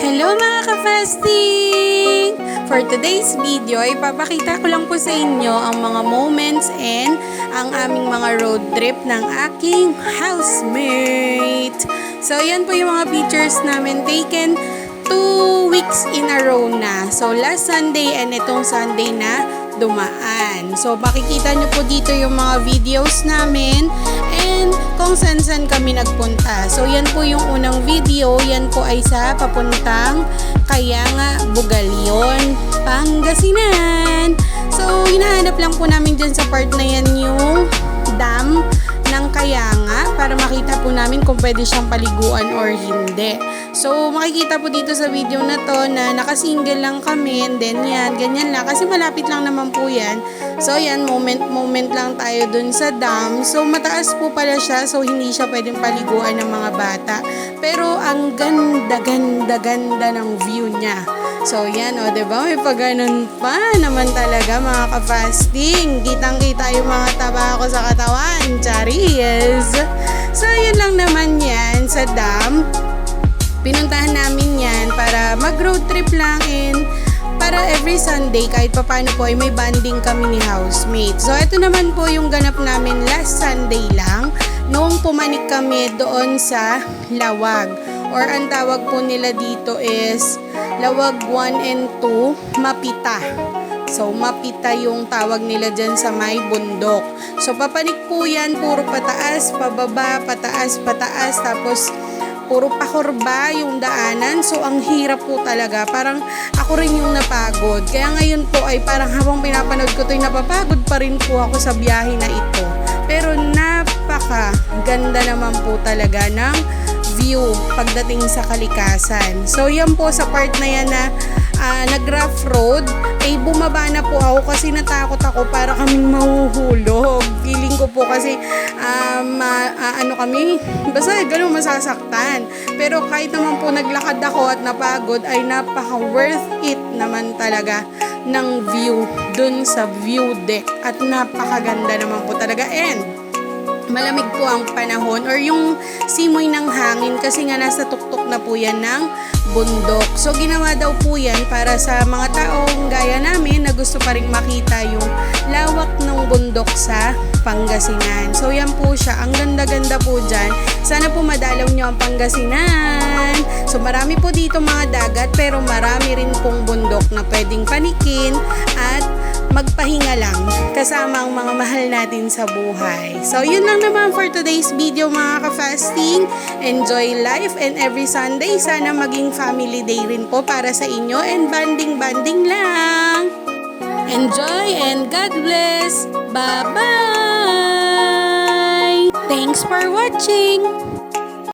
Hello mga ka-fasting! For today's video, ipapakita ko lang po sa inyo ang mga moments and ang aming mga road trip ng aking housemate. So, yan po yung mga pictures namin taken 2 weeks in a row na. So, last Sunday and itong Sunday na dumaan. So, makikita nyo po dito yung mga videos namin and kung saan kami nagpunta. So, yan po yung unang video. Yan po ay sa papuntang Kayanga, Bugalyon, Pangasinan. So, hinahanap lang po namin dyan sa part na yan yung dam ng Kayanga para makita po namin kung pwede siyang paliguan or hindi. So, makikita po dito sa video na to na nakasingle lang kami and then yan, ganyan lang kasi malapit lang naman po yan. So, yan, moment lang tayo dun sa dam. So, mataas po pala siya so hindi siya pwedeng paliguan ng mga bata. Pero, ang ganda ng view niya. So, yan, o, diba? May pag-ganon pa naman talaga, mga ka-fasting. Kitang-kita yung mga taba ko sa katawan. Charis! So, yun lang naman yan sa dam. Pinuntahan namin yan para mag-road trip lang and para every Sunday kahit papano po ay may banding kami ni housemate. So, ito naman po yung ganap namin last Sunday lang noong pumanik kami doon sa Lawag. Or ang tawag po nila dito is Lawag 1 and 2, Mapita. So, Mapita yung tawag nila dyan sa may bundok. So, papanik po yan, puro pataas, pababa, pataas, tapos puro pakurba yung daanan. So, ang hirap po talaga. Parang ako rin yung napagod. Kaya ngayon po ay parang habang pinapanood ko ito, napapagod pa rin po ako sa biyahe na ito. Pero napaka ganda naman po talaga ng view pagdating sa kalikasan. So, yan po sa part na yan na nag-rough road, ay bumaba na po ako kasi natakot ako para kaming mahuhulog. Feeling ko po kasi kami, basta gano'n masasaktan. Pero kahit naman po naglakad ako at napagod, ay napaka worth it naman talaga ng view dun sa view deck. At napakaganda naman po talaga. And malamig po ang panahon or yung simoy ng hangin kasi nga nasa tuktok na po yan ng bundok. So, ginawa daw po yan para sa mga taong gaya namin na gusto pa rin makita yung lawak ng bundok sa Pangasinan. So, yan po siya. Ang ganda-ganda po dyan. Sana po madalaw nyo ang Pangasinan. So, marami po dito mga dagat pero marami rin pong bundok na pwedeng panikin at magpahinga lang kasama ang mga mahal natin sa buhay. So, yun lang naman for today's video mga ka-fasting. Enjoy life and every Sunday, sana maging family day rin po para sa inyo and banding lang. Enjoy and God bless. Bye-bye! Thanks for watching!